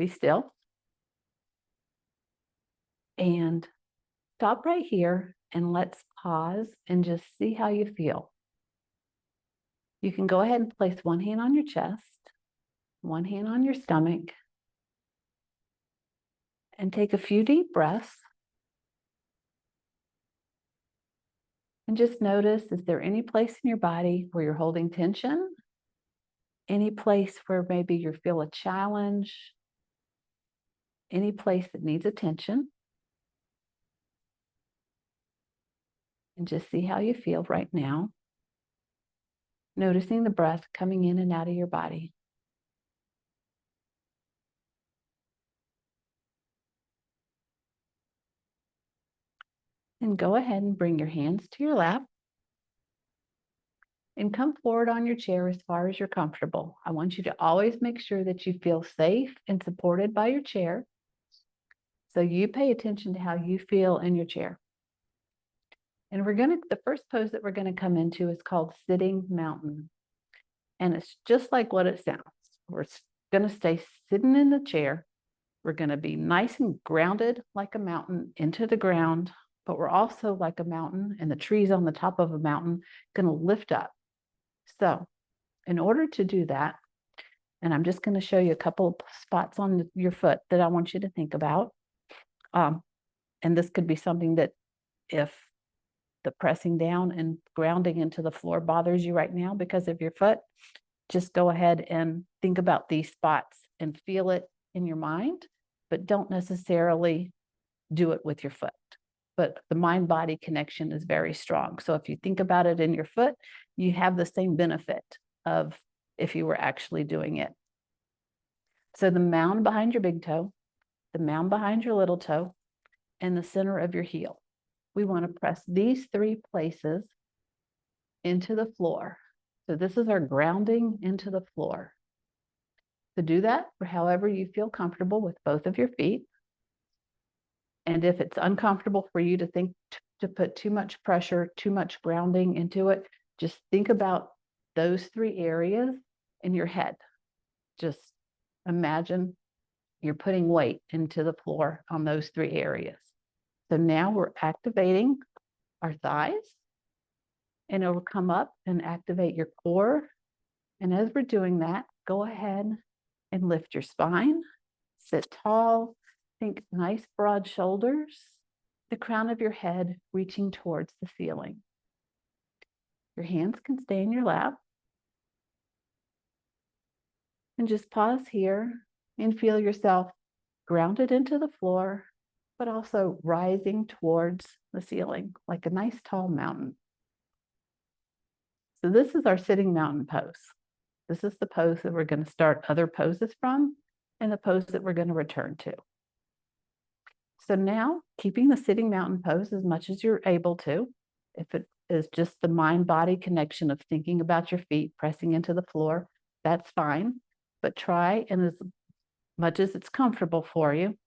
Be still. And stop right here and let's pause and just see how you feel. You can go ahead and place one hand on your chest, one hand on your stomach, and take a few deep breaths. And just notice, is there any place in your body where you're holding tension? Any place where maybe you feel a challenge? Any place that needs attention? And just see how you feel right now. Noticing the breath coming in and out of your body. And go ahead and bring your hands to your lap and come forward on your chair as far as you're comfortable. I want you to always make sure that you feel safe and supported by your chair. So you pay attention to how you feel in your chair. And the first pose that we're going to come into is called sitting mountain. And it's just like what it sounds. We're going to stay sitting in the chair. We're going to be nice and grounded like a mountain into the ground, but we're also like a mountain, and the trees on the top of a mountain going to lift up. So in order to do that, and I'm just going to show you a couple of spots on your foot that I want you to think about. And this could be something that if the pressing down and grounding into the floor bothers you right now because of your foot, just go ahead and think about these spots and feel it in your mind, but don't necessarily do it with your foot. But the mind-body connection is very strong. So if you think about it in your foot, you have the same benefit of if you were actually doing it. So the mound behind your big toe, the mound behind your little toe, and the center of your heel. We want to press these three places into the floor. So this is our grounding into the floor. To do that, for however you feel comfortable with both of your feet. And if it's uncomfortable for you to think to put too much pressure, too much grounding into it, just think about those three areas in your head. Just imagine you're putting weight into the floor on those three areas. So now we're activating our thighs, and it will come up and activate your core. And as we're doing that, go ahead and lift your spine, sit tall, think nice broad shoulders, the crown of your head reaching towards the ceiling. Your hands can stay in your lap. And just pause here and feel yourself grounded into the floor, but also rising towards the ceiling like a nice tall mountain. So this is our sitting mountain pose. This is the pose that we're going to start other poses from and the pose that we're going to return to. So now, keeping the sitting mountain pose as much as you're able to, if it is just the mind-body connection of thinking about your feet pressing into the floor, that's fine. But try, and as much as it's comfortable for you,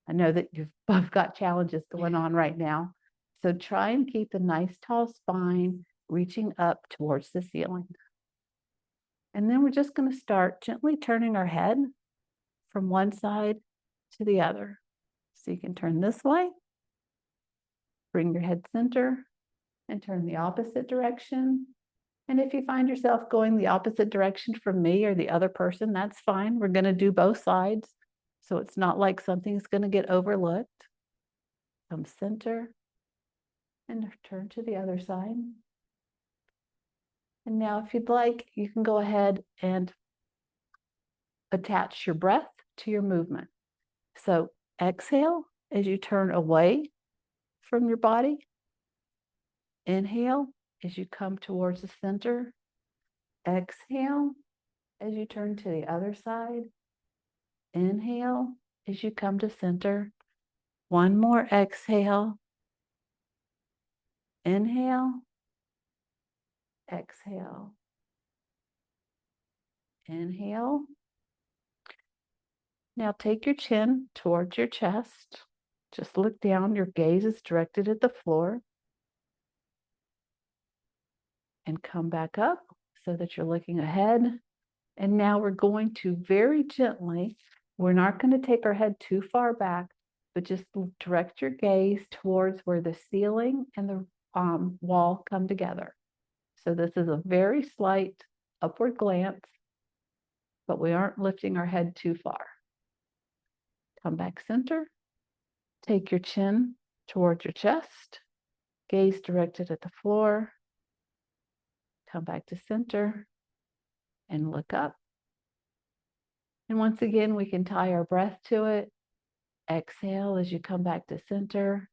I know that you've both got challenges going on right now, so try and keep a nice tall spine reaching up towards the ceiling. And then we're just going to start gently turning our head from one side to the other. So you can turn this way, bring your head center, and turn the opposite direction. And if you find yourself going the opposite direction from me or the other person, that's fine. We're going to do both sides. So it's not like something's going to get overlooked. Come center and turn to the other side. And now if you'd like, you can go ahead and attach your breath to your movement. So exhale as you turn away from your body. Inhale as you come towards the center. Exhale as you turn to the other side. Inhale as you come to center. One more exhale. Inhale. Exhale. Inhale. Now take your chin towards your chest. Just look down. Your gaze is directed at the floor. And come back up so that you're looking ahead. And now we're going to very gently We're not going to take our head too far back, but just direct your gaze towards where the ceiling and the wall come together. So this is a very slight upward glance, but we aren't lifting our head too far. Come back center. Take your chin towards your chest. Gaze directed at the floor. Come back to center and look up. And once again, we can tie our breath to it. Exhale as you come back to center.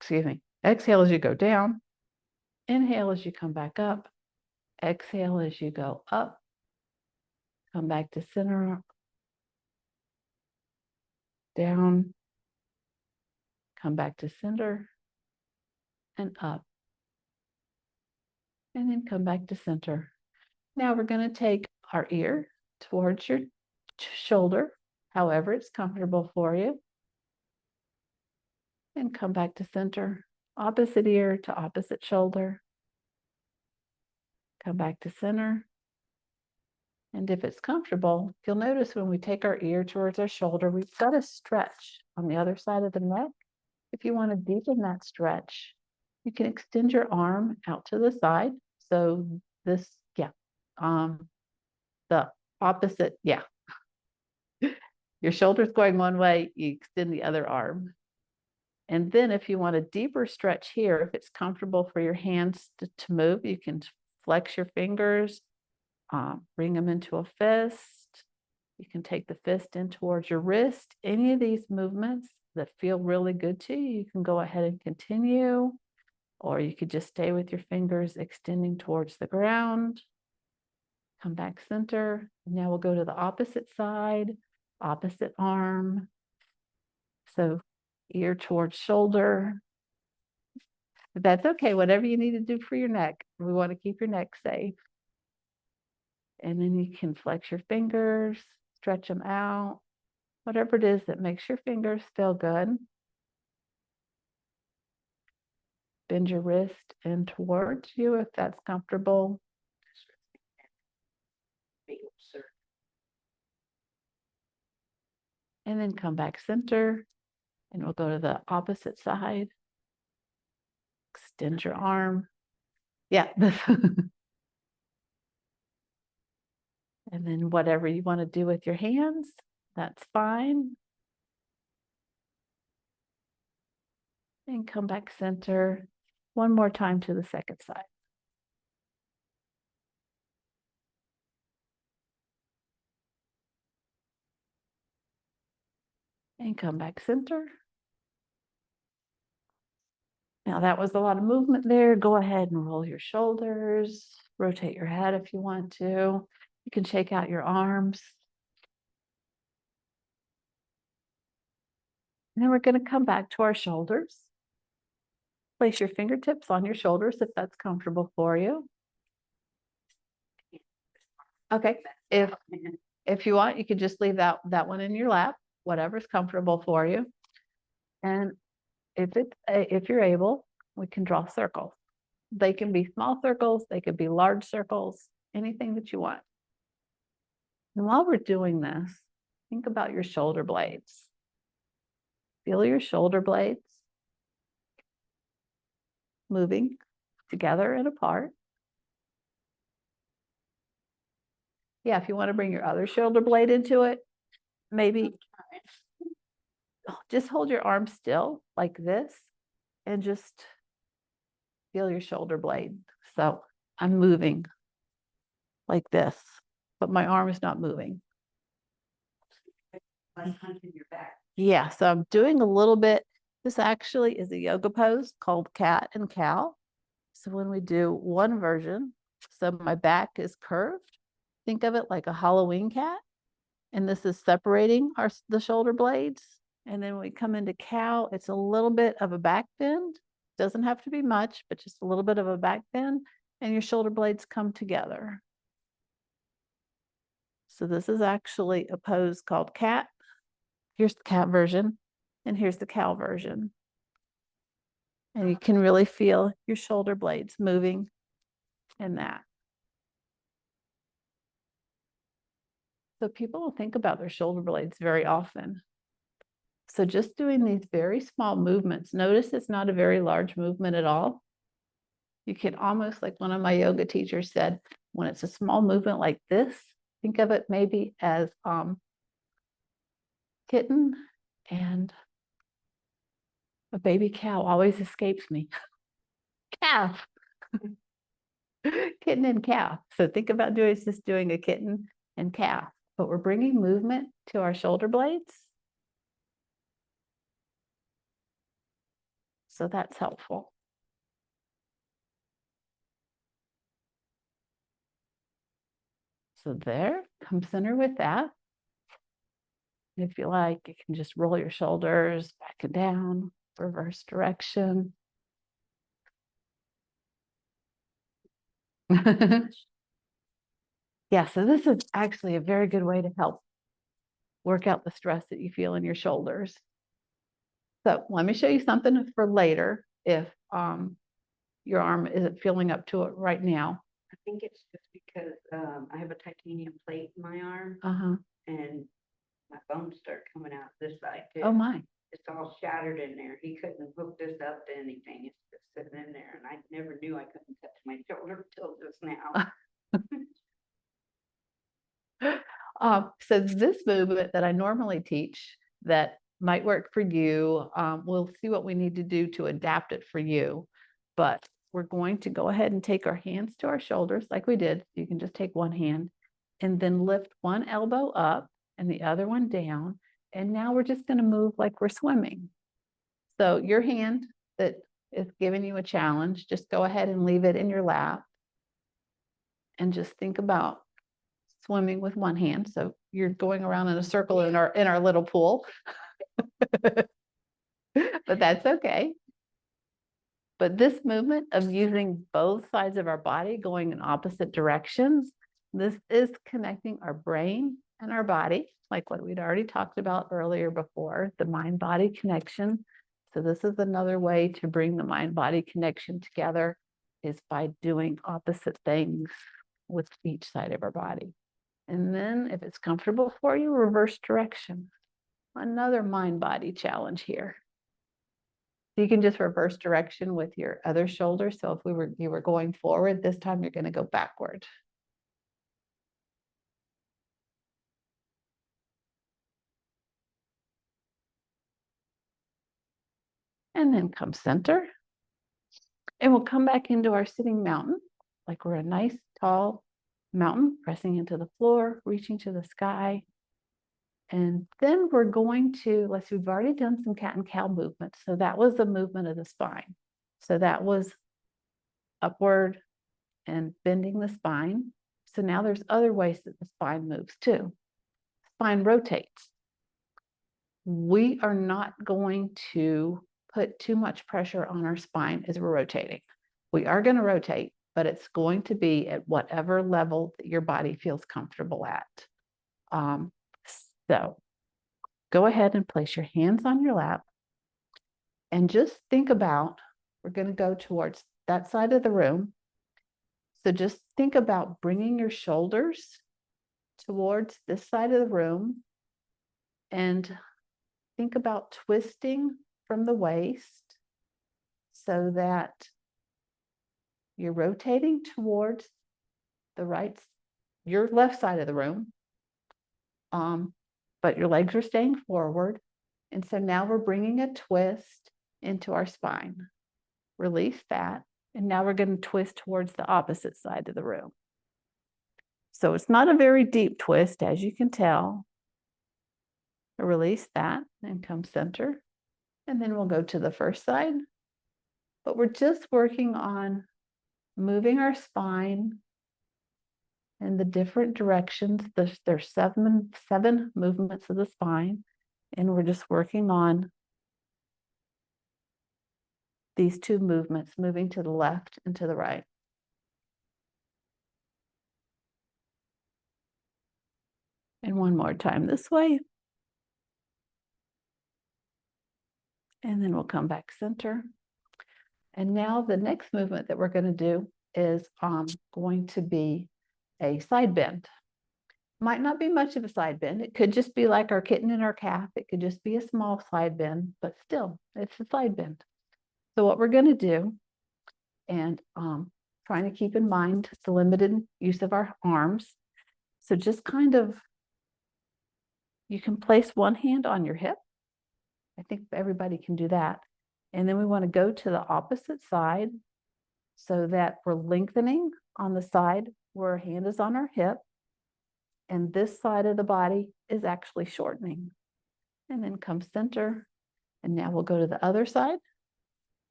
Excuse me. Exhale as you go down. Inhale as you come back up. Exhale as you go up. Come back to center. Down. Come back to center. And up. And then come back to center. Now we're going to take our ear towards your shoulder, however it's comfortable for you. And come back to center. Opposite ear to opposite shoulder. Come back to center. And if it's comfortable, you'll notice when we take our ear towards our shoulder, we've got a stretch on the other side of the neck. If you want to deepen that stretch, you can extend your arm out to the side. So this, the opposite, Your shoulder's going one way, you extend the other arm. And then if you want a deeper stretch here, if it's comfortable for your hands to move, you can flex your fingers, bring them into a fist. You can take the fist in towards your wrist. Any of these movements that feel really good to you, you can go ahead and continue, or you could just stay with your fingers extending towards the ground. Come back center. Now we'll go to the opposite side, opposite arm. So ear towards shoulder. But that's okay, whatever you need to do for your neck. We want to keep your neck safe. And then you can flex your fingers, stretch them out, whatever it is that makes your fingers feel good. Bend your wrist in towards you if that's comfortable. And then come back center, and we'll go to the opposite side. Extend your arm. Yeah. And then whatever you want to do with your hands, that's fine. And come back center. One more time to the second side. And come back center. Now that was a lot of movement there. Go ahead and roll your shoulders, rotate your head if you want to. You can shake out your arms. And then we're going to come back to our shoulders. Place your fingertips on your shoulders if that's comfortable for you. Okay, if you want, you can just leave that one in your lap, whatever's comfortable for you. And if you're able, we can draw circles. They can be small circles, they could be large circles, anything that you want. And while we're doing this, think about your shoulder blades. Feel your shoulder blades moving together and apart. Yeah, if you want to bring your other shoulder blade into it, maybe just hold your arm still like this and just feel your shoulder blade. So I'm moving like this, but my arm is not moving. Yeah, so I'm doing a little bit. This actually is a yoga pose called cat and cow. So when we do one version, so my back is curved. Think of it like a Halloween cat. And this is separating the shoulder blades. And then when we come into cow, it's a little bit of a back bend. Doesn't have to be much, but just a little bit of a back bend. And your shoulder blades come together. So this is actually a pose called cat. Here's the cat version, and here's the cow version. And you can really feel your shoulder blades moving in that. So people don't think about their shoulder blades very often. So just doing these very small movements, notice it's not a very large movement at all. You can almost, like one of my yoga teachers said, when it's a small movement like this, think of it maybe as kitten and a baby cow always escapes me. Calf. Kitten and calf. So think about just doing a kitten and calf, but we're bringing movement to our shoulder blades. So that's helpful. So there, come center with that. If you like, you can just roll your shoulders back and down, reverse direction. Yeah, so this is actually a very good way to help work out the stress that you feel in your shoulders. So let me show you something for later if your arm isn't feeling up to it right now. I think it's just because I have a titanium plate in my arm Uh-huh. and my bones start coming out this side too. Oh my. It's all shattered in there. He couldn't hook this up to anything. It's just sitting in there, and I never knew I couldn't touch my shoulder till just now. So this movement that I normally teach that might work for you, we'll see what we need to do to adapt it for you. But we're going to go ahead and take our hands to our shoulders like we did. You can just take one hand and then lift one elbow up and the other one down. And now we're just going to move like we're swimming. So your hand that is giving you a challenge, just go ahead and leave it in your lap and just think about swimming with one hand. So you're going around in a circle in our little pool. But that's okay. But this movement of using both sides of our body going in opposite directions, this is connecting our brain and our body, like what we'd already talked about earlier before, the mind-body connection. So this is another way to bring the mind-body connection together, is by doing opposite things with each side of our body. And then if it's comfortable for you, reverse direction. Another mind-body challenge here. You can just reverse direction with your other shoulder. So if you were going forward, this time you're going to go backward. And then come center. And we'll come back into our sitting mountain, like we're a nice tall mountain, pressing into the floor, reaching to the sky. And then we're going to, we've already done some cat and cow movements. So that was the movement of the spine. So that was upward and bending the spine. So now there's other ways that the spine moves too. Spine rotates. We are not going to put too much pressure on our spine as we're rotating. We are going to rotate, but it's going to be at whatever level that your body feels comfortable at. So go ahead and place your hands on your lap and just think about, we're going to go towards that side of the room. So just think about bringing your shoulders towards this side of the room and think about twisting from the waist so that you're rotating towards your left side of the room, but your legs are staying forward. And so now we're bringing a twist into our spine. Release that. And now we're going to twist towards the opposite side of the room. So it's not a very deep twist, as you can tell. Release that and come center. And then we'll go to the first side. But we're just working on moving our spine in the different directions. There's seven movements of the spine. And we're just working on these two movements, moving to the left and to the right. And one more time this way. And then we'll come back center. And now the next movement that we're going to do is going to be a side bend. Might not be much of a side bend. It could just be like our kitten and our calf. It could just be a small side bend, but still, it's a side bend. So what we're going to do, and trying to keep in mind the limited use of our arms. So just kind of, you can place one hand on your hip. I think everybody can do that. And then we want to go to the opposite side so that we're lengthening on the side where our hand is on our hip. And this side of the body is actually shortening. And then come center. And now we'll go to the other side.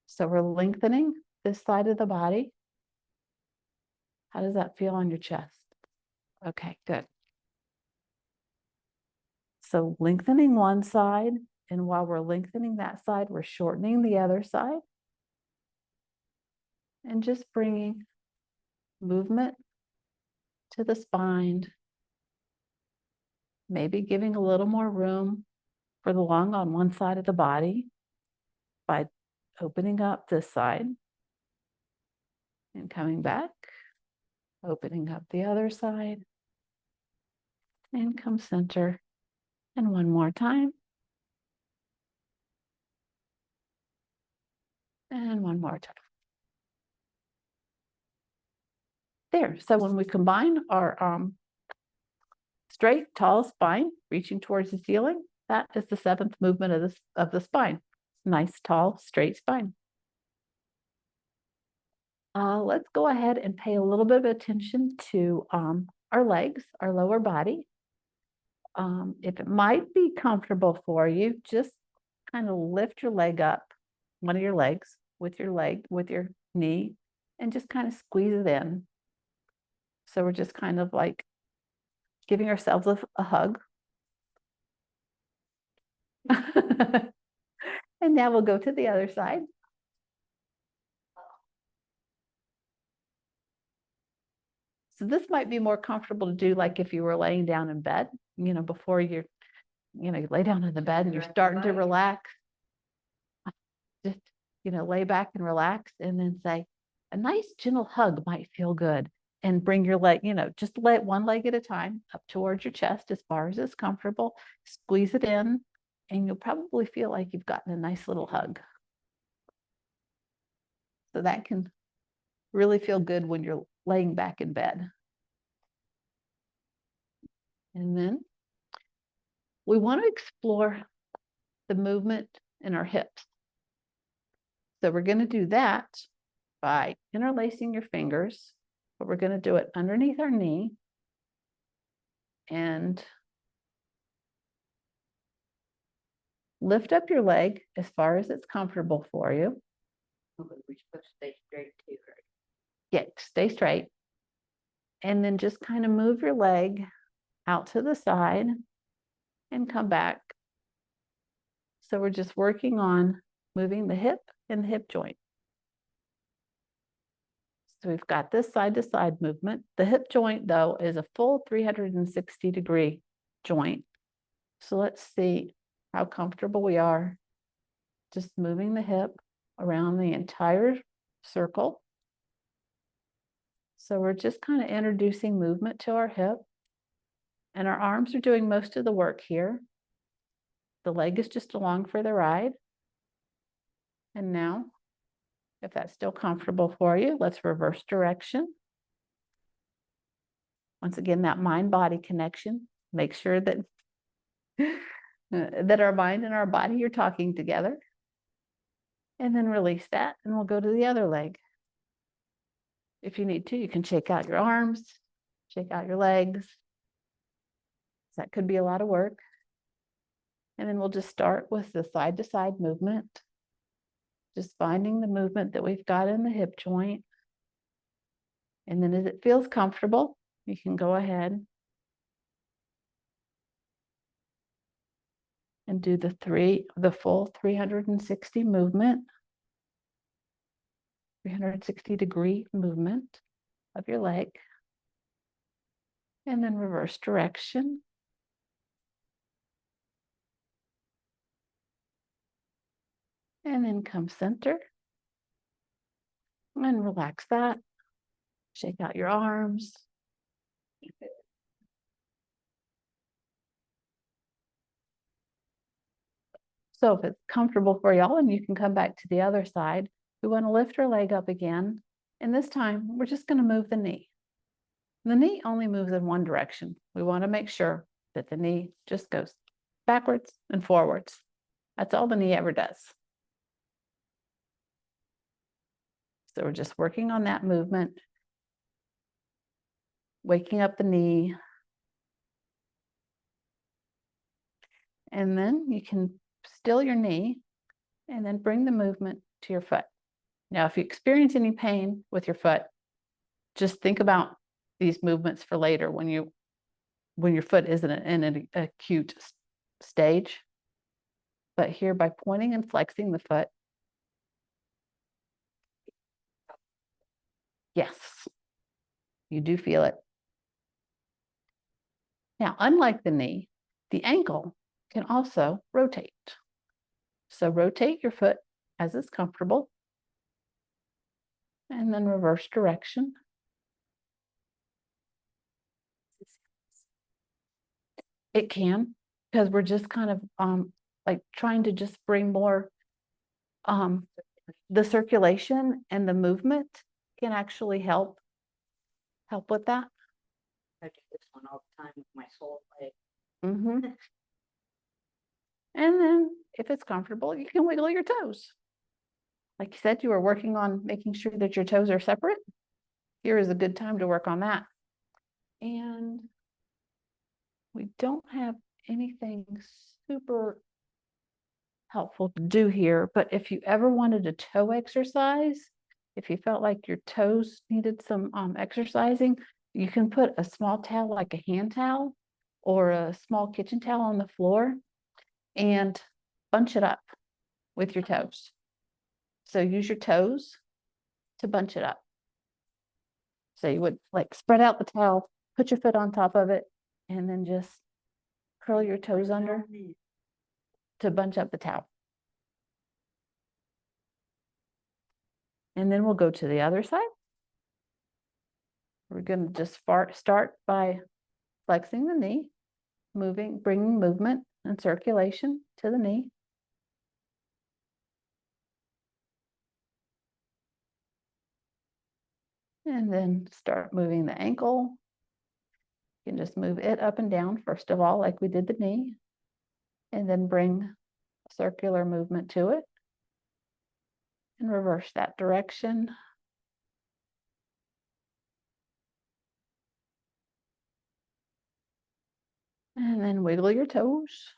So we're lengthening this side of the body. How does that feel on your chest? Okay, good. So lengthening one side, and while we're lengthening that side, we're shortening the other side. And just bringing movement to the spine. Maybe giving a little more room for the lung on one side of the body by opening up this side and coming back, opening up the other side, and come center. And one more time. And one more time. There. So when we combine our straight, tall spine, reaching towards the ceiling, that is the 7th movement of the spine. Nice, tall, straight spine. Let's go ahead and pay a little bit of attention to our legs, our lower body. If it might be comfortable for you, just kind of lift your leg up, one of your legs with your knee, and just kind of squeeze it in. So we're just kind of like giving ourselves a hug. And now we'll go to the other side. So this might be more comfortable to do like if you were laying down in bed, before you lay down in the bed and you're starting to relax. Just, lay back and relax, and then say, a nice gentle hug might feel good. And bring your leg, just let one leg at a time up towards your chest as far as it's comfortable. Squeeze it in, and you'll probably feel like you've gotten a nice little hug. So that can really feel good when you're laying back in bed. And then we want to explore the movement in our hips. So we're going to do that by interlacing your fingers, but we're going to do it underneath our knee. And lift up your leg as far as it's comfortable for you. We're supposed to stay straight too, right? Yeah, stay straight. And then just kind of move your leg out to the side and come back. So we're just working on moving the hip and the hip joint. So we've got this side to side movement. The hip joint, though, is a full 360-degree joint. So let's see how comfortable we are just moving the hip around the entire circle. So we're just kind of introducing movement to our hip, and our arms are doing most of the work here. The leg is just along for the ride. And now, if that's still comfortable for you, let's reverse direction. Once again, that mind-body connection. Make sure that, that our mind and our body are talking together. And then release that, and we'll go to the other leg. If you need to, you can shake out your arms, shake out your legs. That could be a lot of work. And then we'll just start with the side-to-side movement. Just finding the movement that we've got in the hip joint. And then as it feels comfortable, you can go ahead and do the full 360 movement, 360-degree movement of your leg. And then reverse direction. And then come center. And relax that. Shake out your arms. So if it's comfortable for y'all and you can come back to the other side, we want to lift our leg up again. And this time we're just going to move the knee. The knee only moves in one direction. We want to make sure that the knee just goes backwards and forwards. That's all the knee ever does. So we're just working on that movement, waking up the knee. And then you can still your knee and then bring the movement to your foot. Now, if you experience any pain with your foot, just think about these movements for later when your foot isn't in an acute stage. But here, by pointing and flexing the foot, yes, you do feel it. Now, unlike the knee, the ankle can also rotate. So rotate your foot as is comfortable, and then reverse direction. It can, because we're just kind of like trying to just bring more the circulation, and the movement can actually help with that. I do this one all the time with my sole leg. And then if it's comfortable, you can wiggle your toes. Like you said, you were working on making sure that your toes are separate. Here is a good time to work on that. And we don't have anything super helpful to do here, but if you ever wanted a toe exercise, if you felt like your toes needed some exercising, you can put a small towel, like a hand towel or a small kitchen towel on the floor and bunch it up with your toes. So use your toes to bunch it up. So you would like spread out the towel, put your foot on top of it, and then just curl your toes under to bunch up the towel. And then we'll go to the other side. We're going to just start by flexing the knee, bringing movement and circulation to the knee. And then start moving the ankle. You can just move it up and down, first of all, like we did the knee, and then bring circular movement to it and reverse that direction. And then wiggle your toes.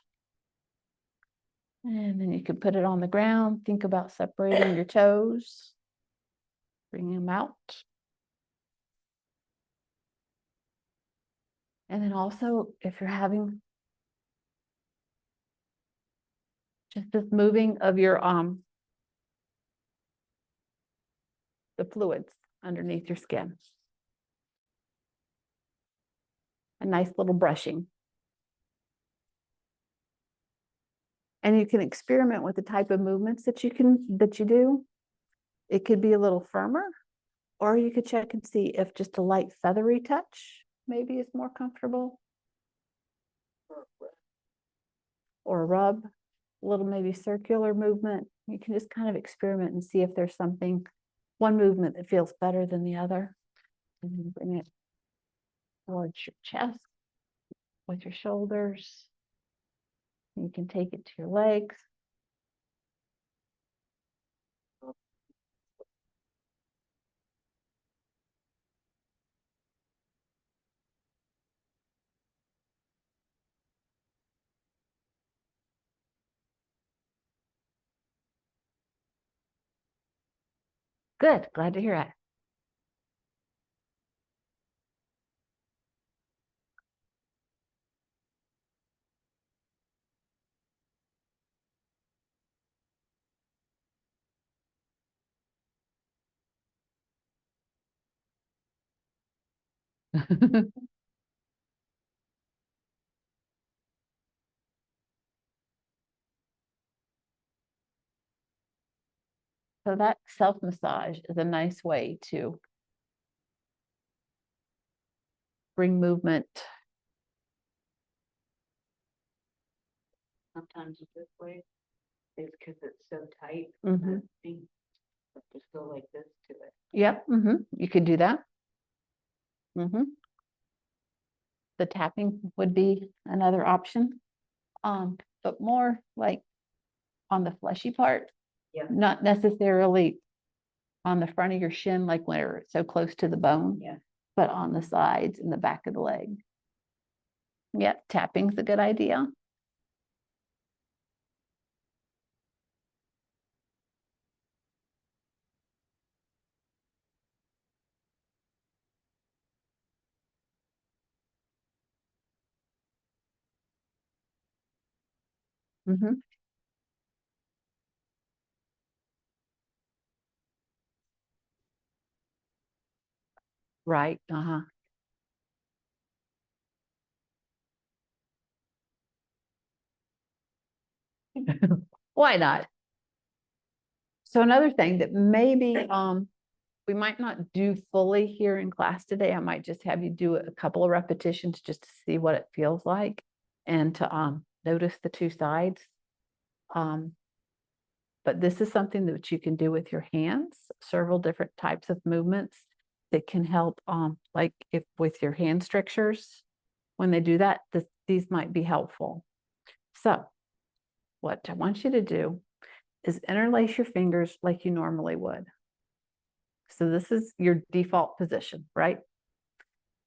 And then you can put it on the ground. Think about separating your toes. Bring them out. And then also, if you're having just this moving of your the fluids underneath your skin. A nice little brushing. And you can experiment with the type of movements that you do. It could be a little firmer, or you could check and see if just a light feathery touch maybe is more comfortable. Or a rub, a little maybe circular movement. You can just kind of experiment and see if there's one movement that feels better than the other. And then bring it towards your chest with your shoulders. You can take it to your legs. Good, glad to hear it. So that self-massage is a nice way to bring movement. Sometimes it's this way, It's because it's so tight. Mhm. that thing, just go like this to it. Yep, you could do that. The tapping would be another option. But more like on the fleshy part. Yeah. Not necessarily on the front of your shin, like where it's so close to the bone. Yeah. But on the sides and the back of the leg. Yep, tapping's a good idea. Right, Why not? So another thing that maybe we might not do fully here in class today, I might just have you do a couple of repetitions just to see what it feels like and to notice the two sides. But this is something that you can do with your hands, several different types of movements that can help, like if with your hand strictures, when they do that, these might be helpful. So what I want you to do is interlace your fingers like you normally would. So this is your default position, right?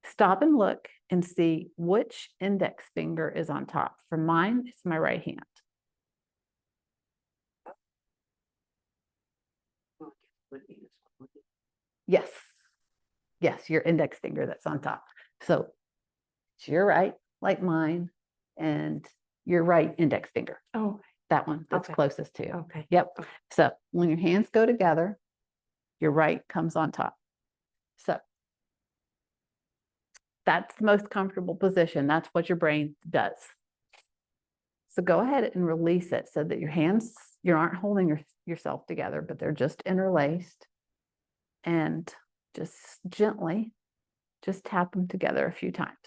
Stop and look and see which index finger is on top. For mine, it's my right hand. Oh, would be this one, would it? Yes. Yes, your index finger that's on top. So it's your right, like mine, and your right index finger. Oh, That one that's Okay. closest to you. okay. Yep. Okay. So when your hands go together, your right comes on top. So that's the most comfortable position. That's what your brain does. So go ahead and release it so that your hands, you aren't holding yourself together, but they're just interlaced. And just gently, just tap them together a few times.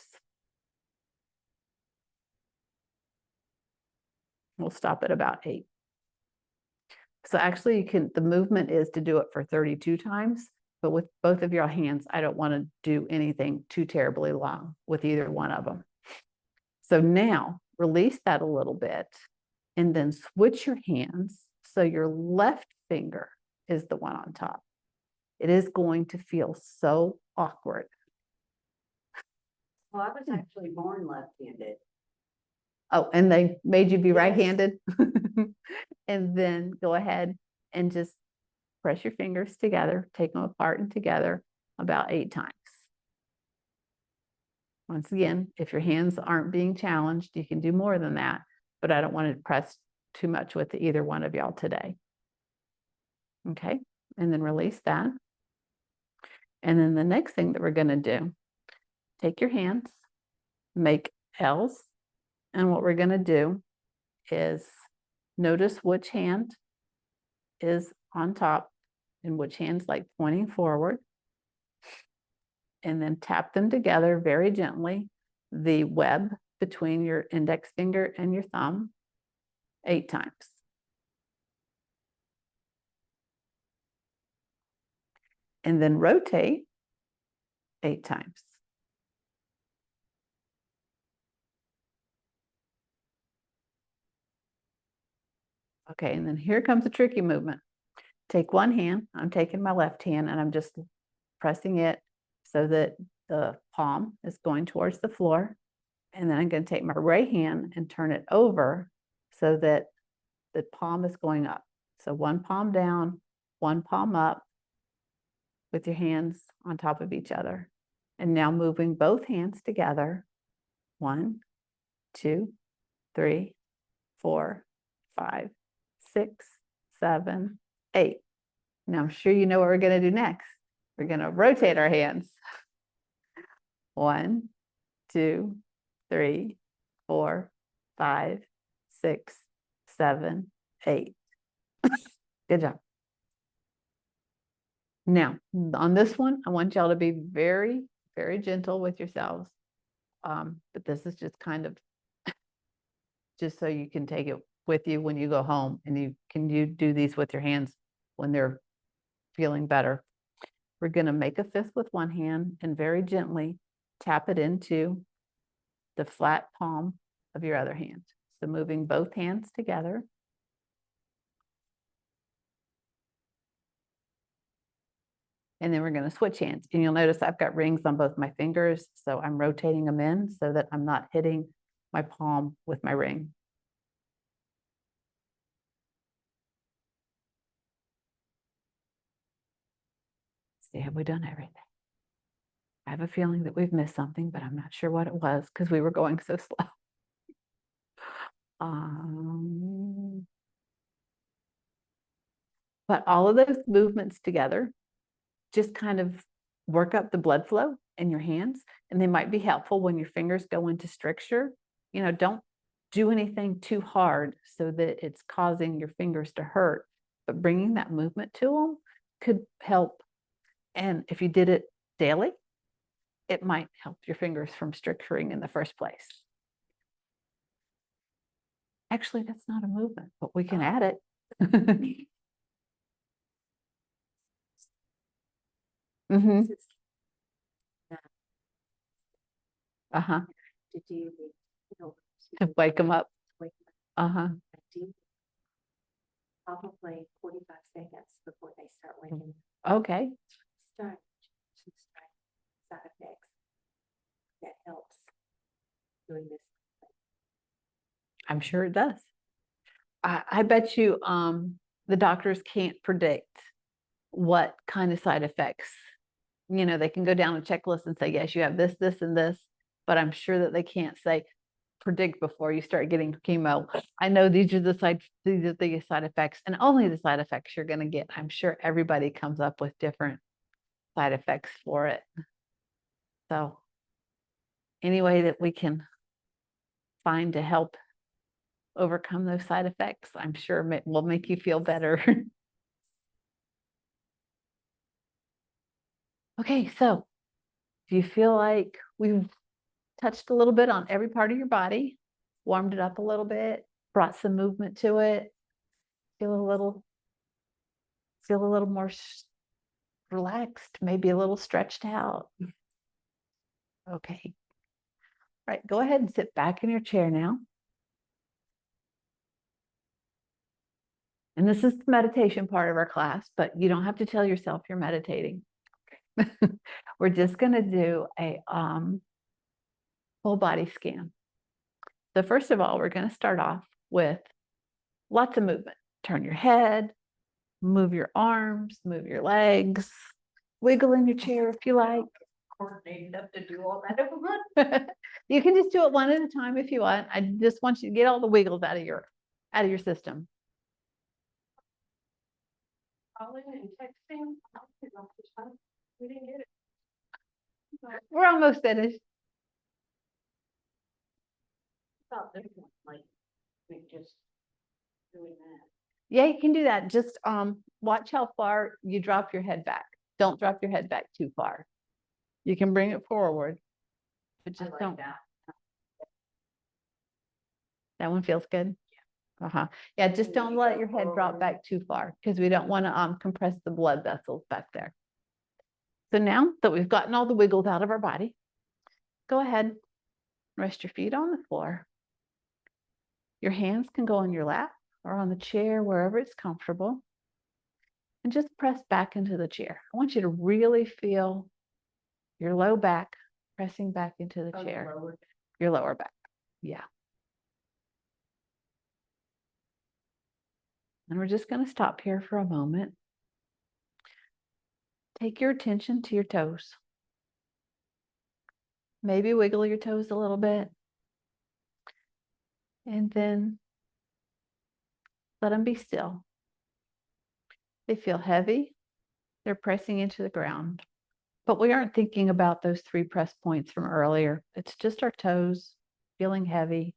We'll stop at about 8. So actually the movement is to do it for 32 times, but with both of your hands, I don't want to do anything too terribly long with either one of them. So now release that a little bit and then switch your hands so your left finger is the one on top. It is going to feel so awkward. Well, I was actually born left-handed. Oh, and they made you be Yes. right-handed? And then go ahead and just press your fingers together, take them apart and together about 8 times. Once again, if your hands aren't being challenged, you can do more than that, but I don't want to press too much with either one of y'all today. Okay, and then release that. And then the next thing that we're going to do, take your hands, make L's, and what we're going to do is notice which hand is on top and which hand's like pointing forward. And then tap them together very gently, the web between your index finger and your thumb, 8 times. And then rotate 8 times. Okay, and then here comes a tricky movement. Take one hand, I'm taking my left hand and I'm just pressing it so that the palm is going towards the floor. And then I'm going to take my right hand and turn it over so that the palm is going up. So one palm down, one palm up with your hands on top of each other. And now moving both hands together. 1, 2, 3, 4, 5, 6, 7, 8. Now I'm sure you know what we're going to do next. We're going to rotate our hands. 1, 2, 3, 4, 5, 6, 7, 8. Good job. Now, on this one, I want y'all to be very, very gentle with yourselves. But this is just kind of just so you can take it with you when you go home, and you do these with your hands when they're feeling better. We're going to make a fist with one hand and very gently tap it into the flat palm of your other hand. So moving both hands together. And then we're going to switch hands. And you'll notice I've got rings on both my fingers, so I'm rotating them in so that I'm not hitting my palm with my ring. See, have we done everything? I have a feeling that we've missed something, but I'm not sure what it was because we were going so slow. But all of those movements together just kind of work up the blood flow in your hands, and they might be helpful when your fingers go into stricture. You know, don't do anything too hard so that it's causing your fingers to hurt, but bringing that movement to them could help. And if you did it daily, it might help your fingers from stricturing in the first place. Actually, that's not a movement, but we can add it. Mm-hmm. Uh-huh. To do the, To wake them up. wake them Uh-huh. up. I do probably 45 seconds before they start waking up. Okay. Start to start side effects that helps doing this. I'm sure it does. I bet you the doctors can't predict what kind of side effects. You know, they can go down a checklist and say, yes, you have this, this, and this, but I'm sure that they can't say, predict before you start getting chemo. I know these are the side effects, and only the side effects you're going to get. I'm sure everybody comes up with different side effects for it. So any way that we can find to help overcome those side effects, I'm sure will make you feel better. Okay, so do you feel like we've touched a little bit on every part of your body, warmed it up a little bit, brought some movement to it, feel a little more relaxed, maybe a little stretched out? Okay. All right, go ahead and sit back in your chair now. And this is the meditation part of our class, but you don't have to tell yourself you're meditating. We're just going to do a full body scan. So first of all, we're going to start off with lots of movement. Turn your head, move your arms, move your legs, wiggle in your chair if you like. Coordinated up to do all that at once. You can just do it one at a time if you want. I just want you to get all the wiggles out of your system. Calling and texting. We didn't get it. We're almost finished. Thought there was like just doing that. Yeah, you can do that. Just watch how far you drop your head back. Don't drop your head back too far. You can bring it forward, but just I like don't. that. That one feels good. Uh-huh. Yeah, just don't let your head drop back too far because we don't want to compress the blood vessels back there. So now that we've gotten all the wiggles out of our body, go ahead, rest your feet on the floor. Your hands can go on your lap or on the chair, wherever it's comfortable. And just press back into the chair. I want you to really feel your low back pressing back into the chair. Your lower back. Yeah. And we're just going to stop here for a moment. Take your attention to your toes. Maybe wiggle your toes a little bit. And then let them be still. They feel heavy. They're pressing into the ground. But we aren't thinking about those 3 press points from earlier. It's just our toes feeling heavy.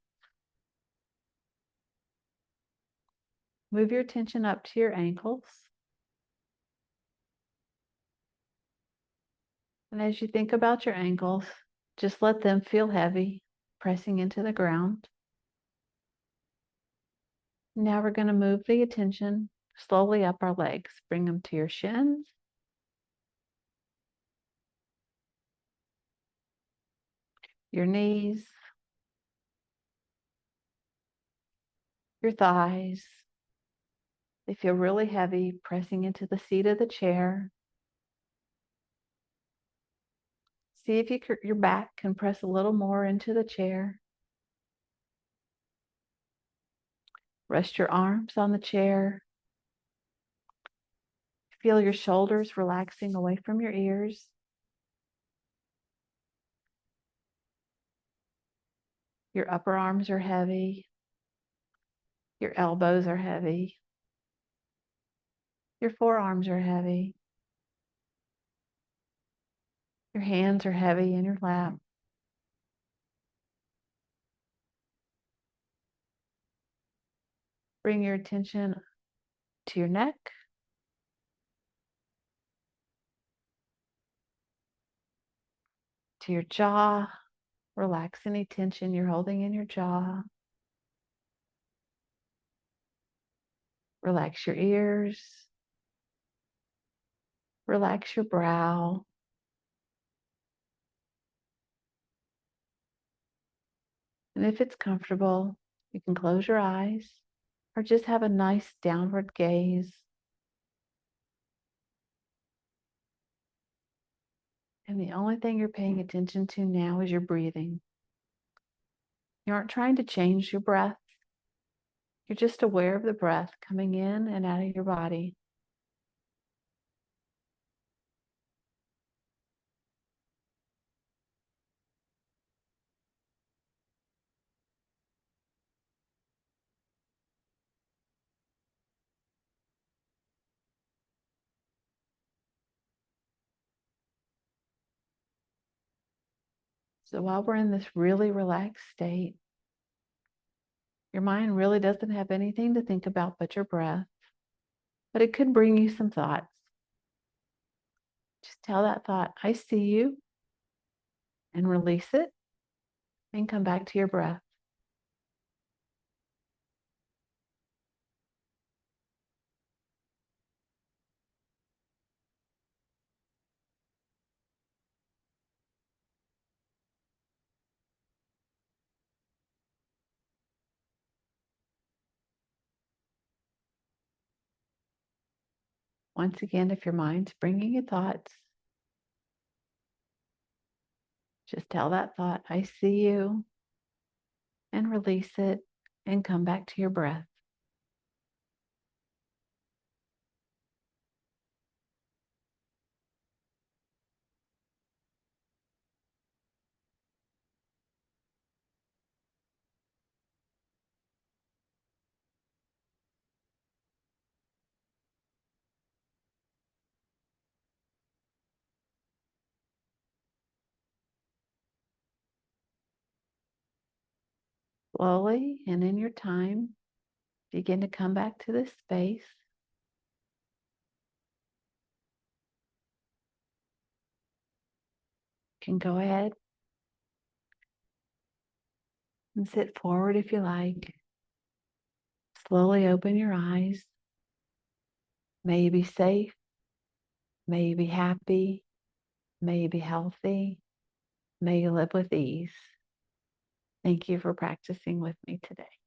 Move your attention up to your ankles. And as you think about your ankles, just let them feel heavy, pressing into the ground. Now we're going to move the attention slowly up our legs. Bring them to your shins. Your knees. Your thighs. They feel really heavy, pressing into the seat of the chair. See if your back can press a little more into the chair. Rest your arms on the chair. Feel your shoulders relaxing away from your ears. Your upper arms are heavy. Your elbows are heavy. Your forearms are heavy. Your hands are heavy in your lap. Bring your attention to your neck. To your jaw. Relax any tension you're holding in your jaw. Relax your ears. Relax your brow. And if it's comfortable, you can close your eyes or just have a nice downward gaze. And the only thing you're paying attention to now is your breathing. You aren't trying to change your breath. You're just aware of the breath coming in and out of your body. So while we're in this really relaxed state, your mind really doesn't have anything to think about but your breath, but it could bring you some thoughts. Just tell that thought, I see you, and release it, and come back to your breath. Once again, if your mind's bringing you thoughts, just tell that thought, I see you, and release it, and come back to your breath. Slowly and in your time, begin to come back to this space. You can go ahead and sit forward if you like. Slowly open your eyes. May you be safe. May you be happy. May you be healthy. May you live with ease. Thank you for practicing with me today.